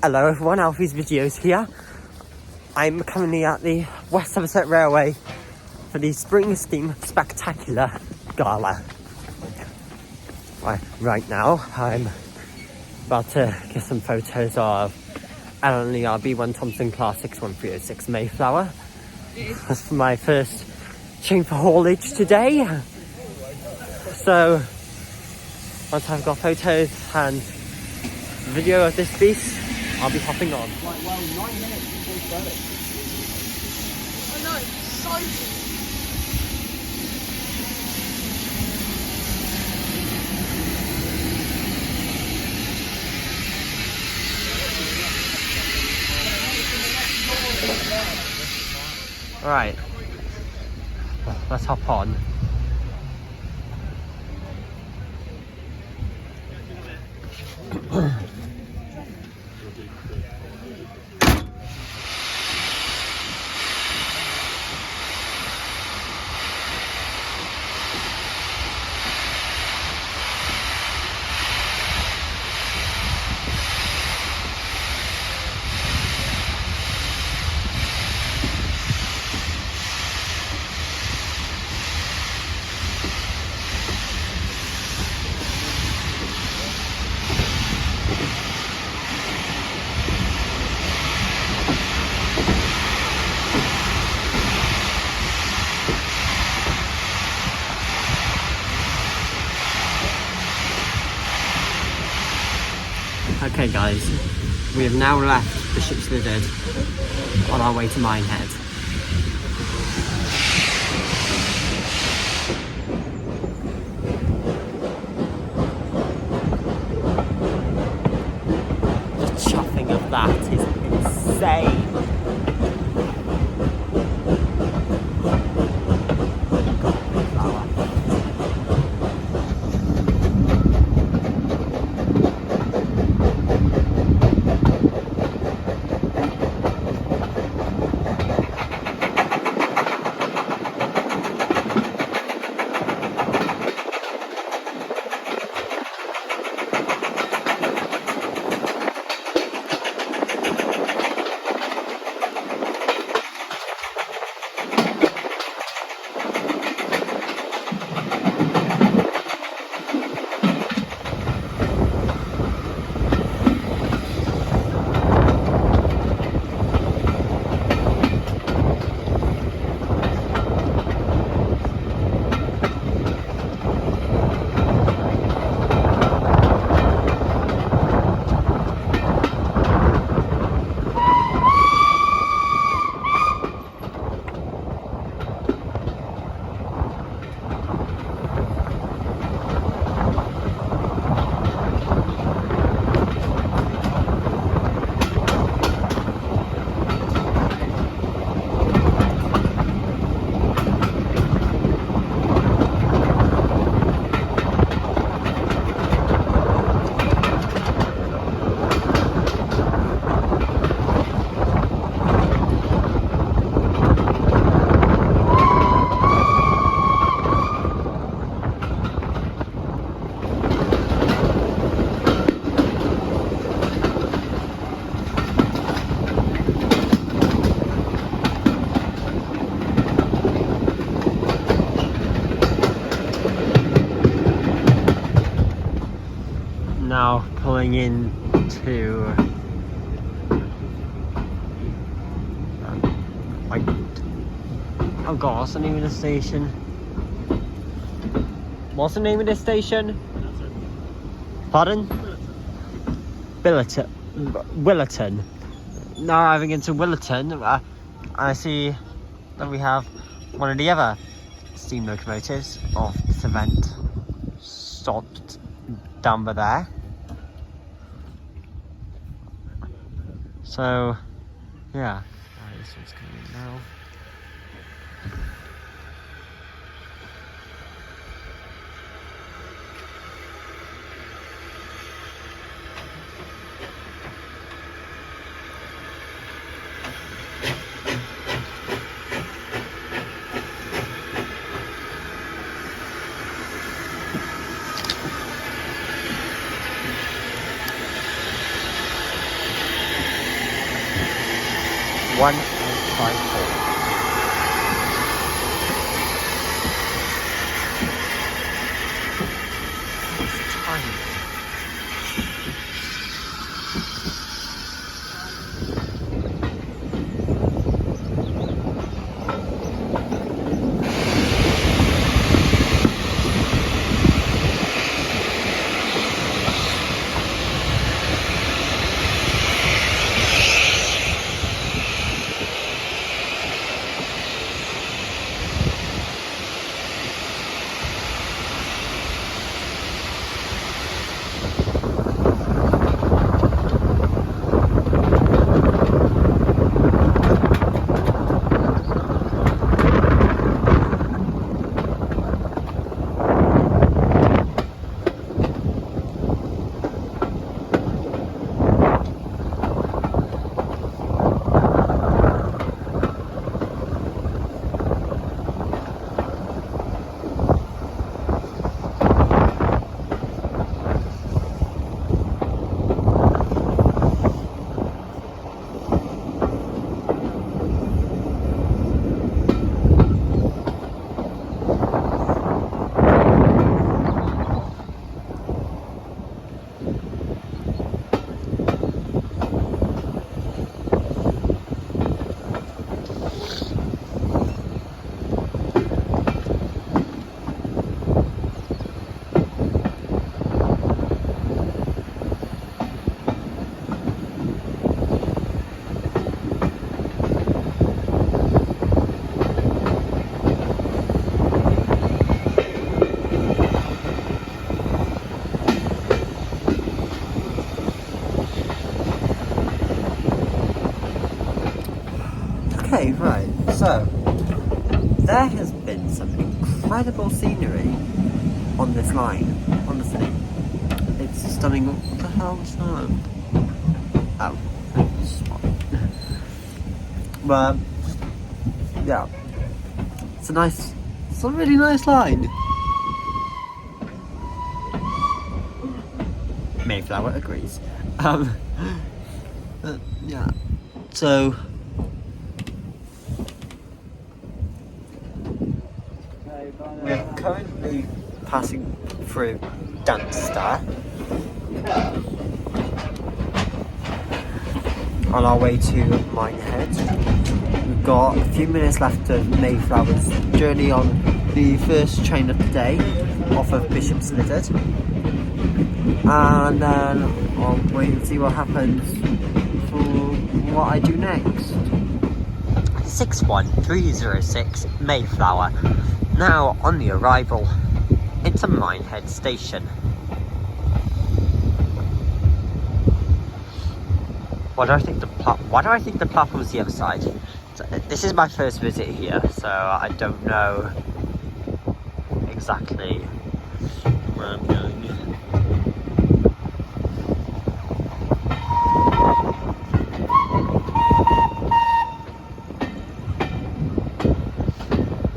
Hello everyone, Alfie's Videos here. I'm currently at the West Somerset Railway for the Spring Steam Spectacular Gala. Right now, I'm about to get some photos of LNER B1 Thompson Class 61306 Mayflower. That's for my first chain for haulage today. So, once I've got photos and video of this beast, I'll be hopping on. Right, well, 9 minutes before we start it. I know, so... Right, let's hop on. Okay guys, we have now left the Ship's Lizard on our way to Minehead. The chuffing of that is insane. Now pulling into oh god, what's the name of the station? What's the name of this station? Pardon? Willerton. Now arriving into Willerton, I see that we have one of the other steam locomotives of this event stopped down by there. So, yeah. Alright, this one's coming in now. 1854. Okay, right, so there has been some incredible scenery on this line, honestly. It's stunning. What the hell is that? Oh, spot. But, yeah, it's a really nice line. Mayflower agrees. But, yeah, so we're currently passing through Dunster on our way to Minehead. We've got a few minutes left of Mayflower's journey on the first train of the day off of Bishop's Lizard, and then I'll wait and see what happens for what I do next. 61306 Mayflower, now on the arrival into Minehead Station. Why do I think the platform's the other side? So, this is my first visit here, so I don't know exactly where I'm going.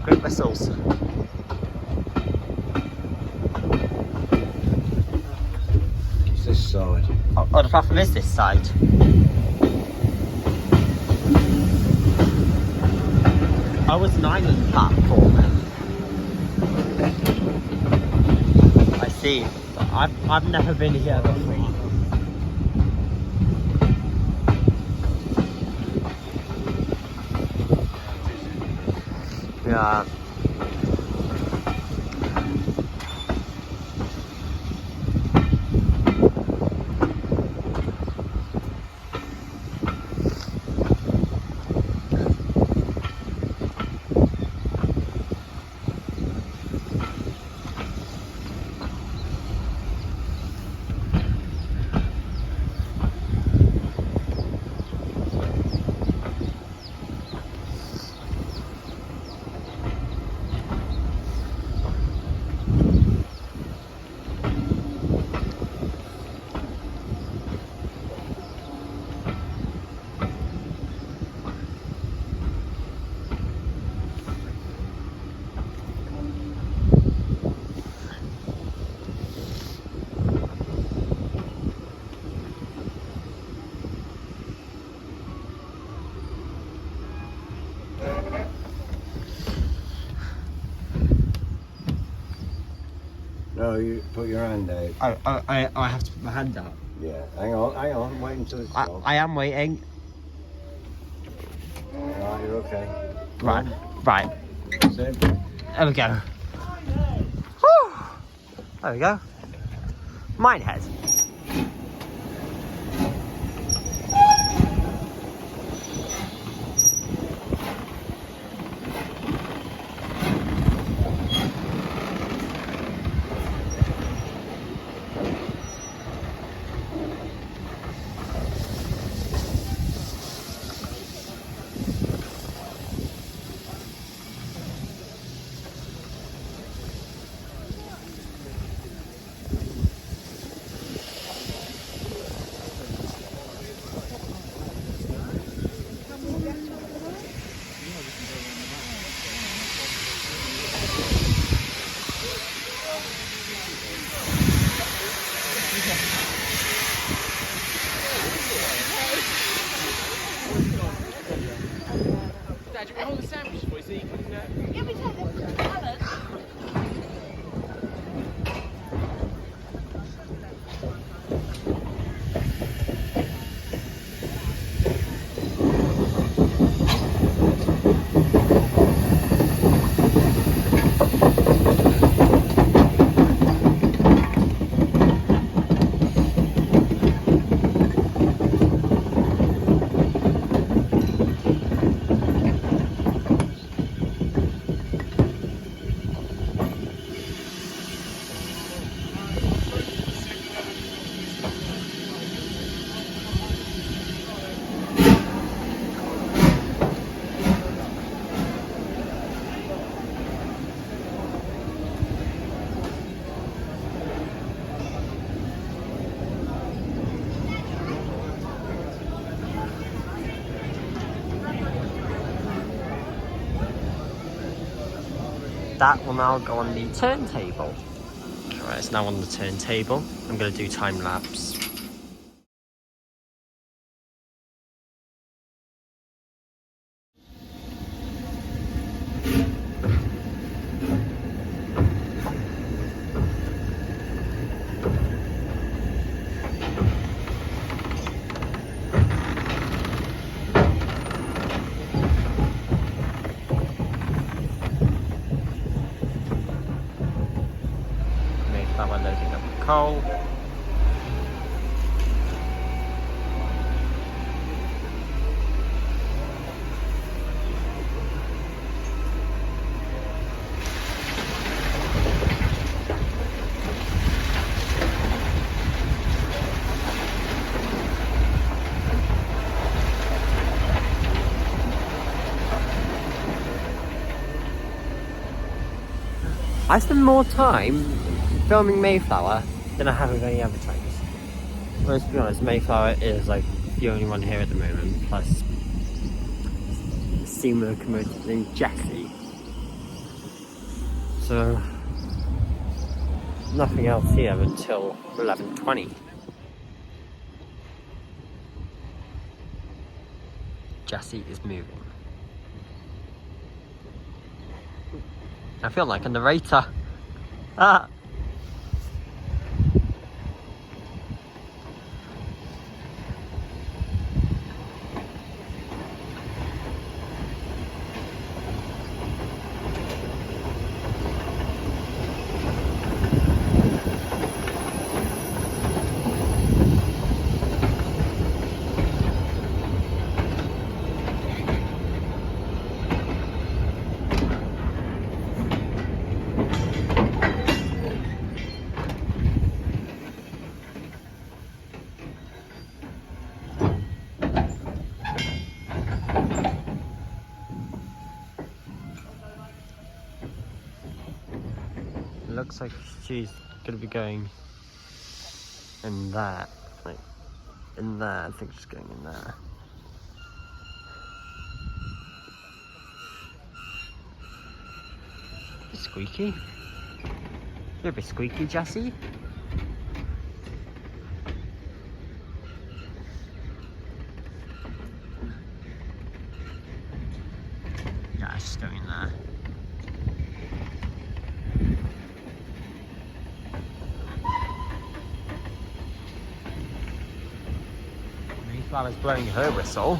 Great whistles. It's this side. Oh, the platform is this side. I was 9 on the platform. I see. I've never been here before. Yeah. No, you put your hand out. I have to put my hand out. Yeah, hang on, wait until it's gone. I am waiting. Right, you're okay. Right, right. Sit. There we go. Whew. There we go. Minehead. Dad, you can hold the sandwiches for you so you can... Yeah, we take the salad. That will now go on the turntable. Alright, it's now on the turntable. I'm going to do time lapse. Mayflower loading up the coal. I spend more time filming Mayflower than I have with any other trains. Well, let's be honest, Mayflower is like the only one here at the moment, plus steam locomotives in Jessie. So nothing else here until 11:20. Jessie is moving. I feel like a narrator. Ah. It looks like she's gonna be going in that, like in there. I think she's going in there. Squeaky. You're a bit squeaky, Jessie. Yeah, she's going there. Mayflower's blowing her whistle.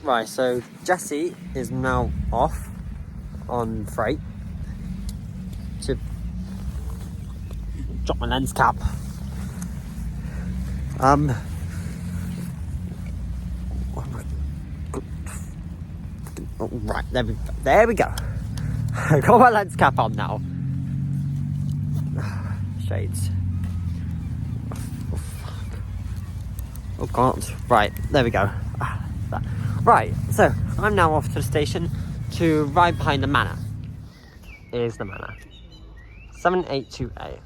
Right, so Jessie is now off on freight to drop my lens cap. Oh my God. Oh, right, there we go. I got my lens cap on now. Shades. Oh fuck. Oh God. Right, there we go. Right, so I'm now off to the station to ride behind the manor. Here's the manor. 7828.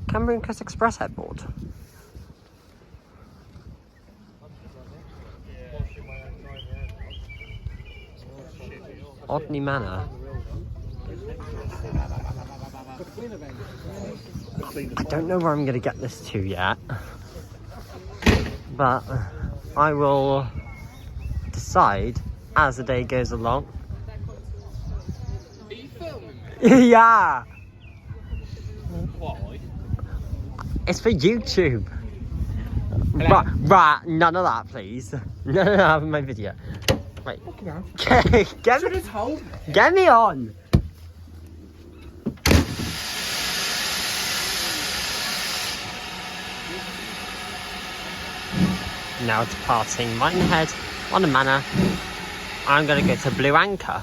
Cambrian Coast Express Airport. Odney Manor. I don't know where I'm going to get this to yet. But I will decide as the day goes along. Are you filming me? Yeah! Why? It's for YouTube. Right, none of that, please. None of that in my video. Wait. Get me on! Now departing Minehead on the manor. I'm going to go to Blue Anchor.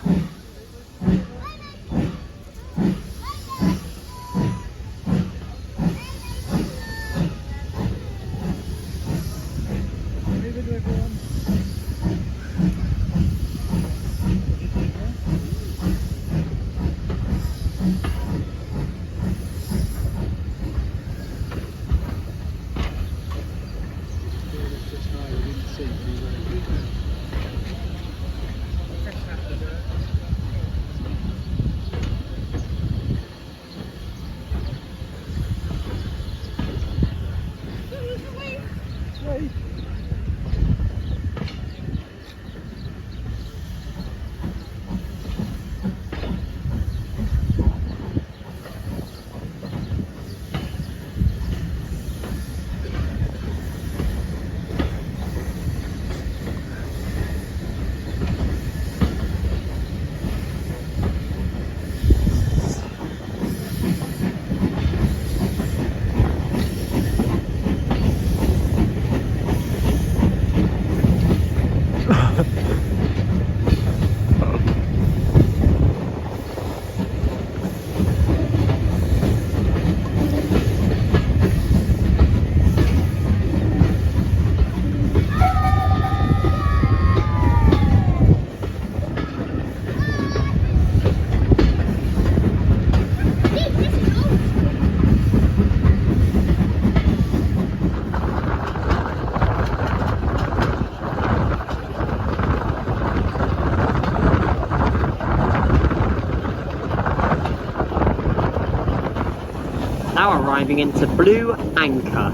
Now arriving into Blue Anchor.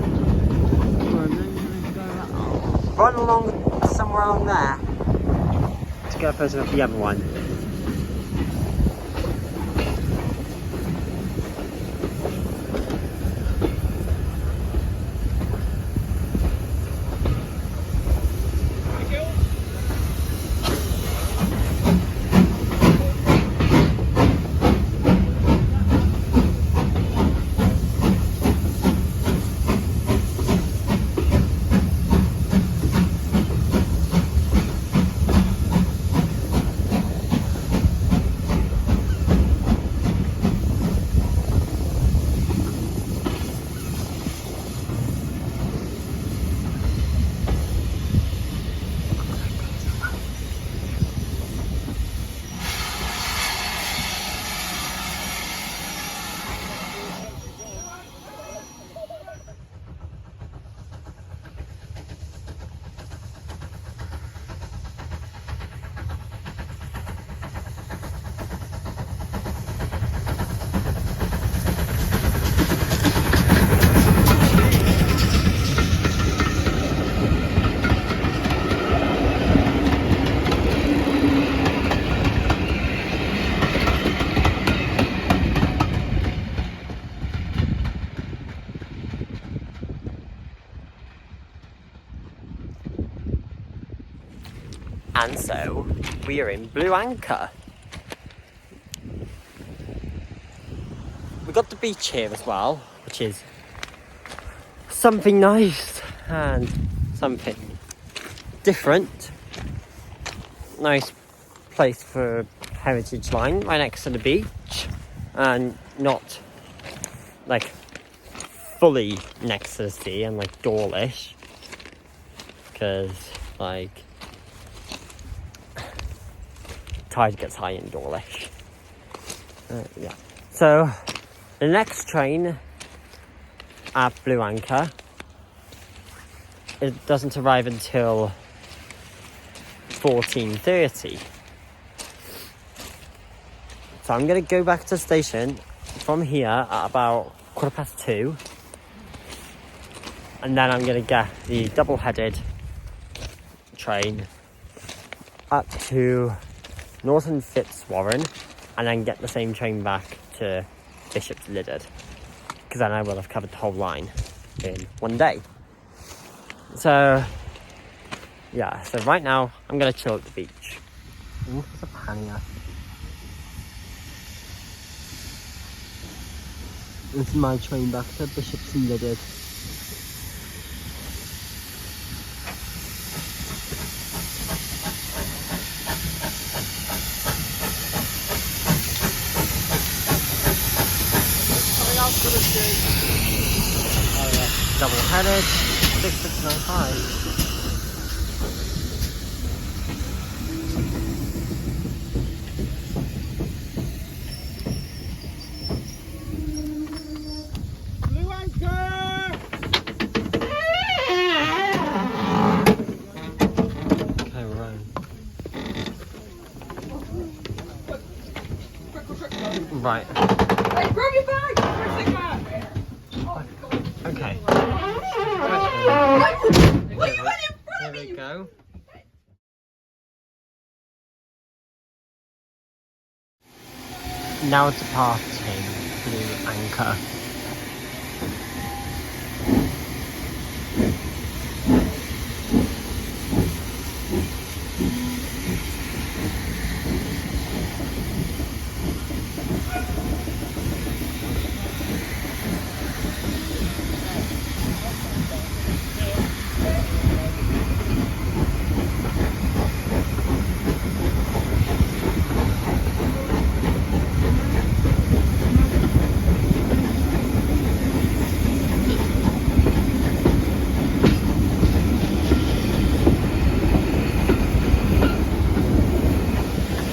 Run along somewhere along there to go first with the other one. And so we are in Blue Anchor. We got the beach here as well, which is something nice and something different. Nice place for heritage line right next to the beach, and not like fully next to the sea and like Dawlish, because like tide gets high in Dawlish. Yeah. So the next train at Blue Anchor, it doesn't arrive until 14:30. So I'm going to go back to the station from here at about 2:15. And then I'm going to get the double-headed train up to Norton Fitzwarren, and then get the same train back to Bishop's Lydeard, because then I will have covered the whole line in one day. So yeah, so right now I'm going to chill at the beach. Ooh, there's a pannier. This is my train back to Bishop's Lydeard. Oh yeah, double-headed, 6695. Right. Hey, grab your bag! Where's the bag? Okay. What are you running from me? Here we go. Now departing Blue Anchor.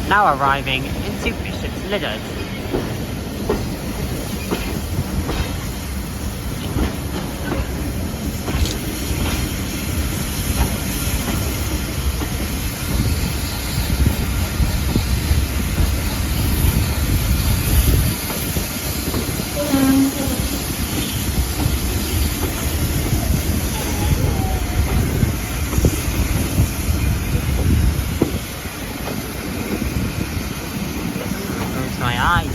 Now arriving into Bishop's Lydeard. My eyes.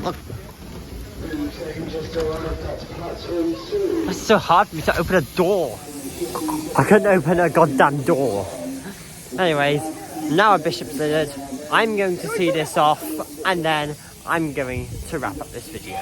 Look. It's so hard for me to open a door. I couldn't open a goddamn door. Anyways, now at Bishop's Lydeard, I'm going to see this off, and then I'm going to wrap up this video.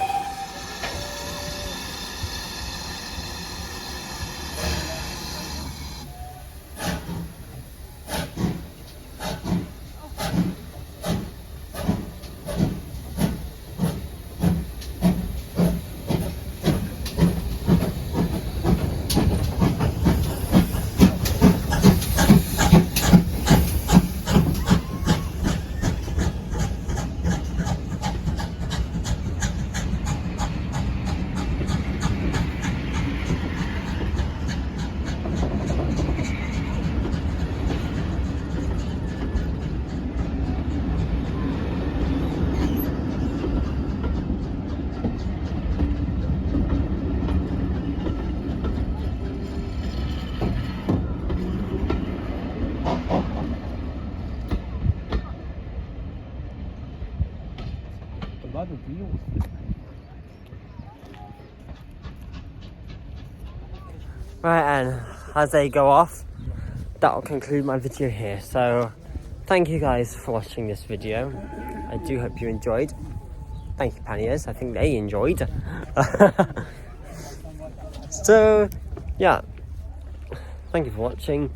wheels on it. Right, and as they go off, that'll conclude my video here. So thank you guys for watching this video. I do hope you enjoyed. Thank you, panniers. I think they enjoyed. So yeah, thank you for watching.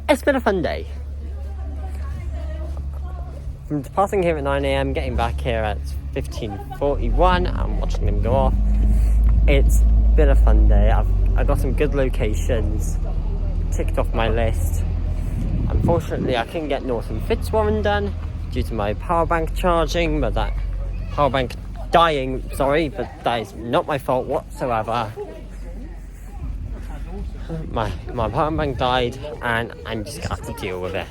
It's been a fun day. From departing here at 9 AM, getting back here at 15:41 and watching them go off. It's been a fun day. I've got some good locations ticked off my list. Unfortunately, I couldn't get Norton Fitzwarren done due to my power bank charging, but that power bank dying, sorry, but that is not my fault whatsoever. My power bank died and I'm just gonna have to deal with it.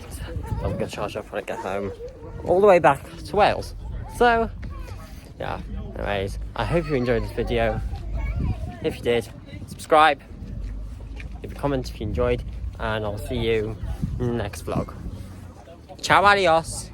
I'm gonna charge up when I get home, all the way back to Wales. So yeah, anyways, I hope you enjoyed this video. If you did, subscribe, leave a comment if you enjoyed, and I'll see you in the next vlog. Ciao, adios.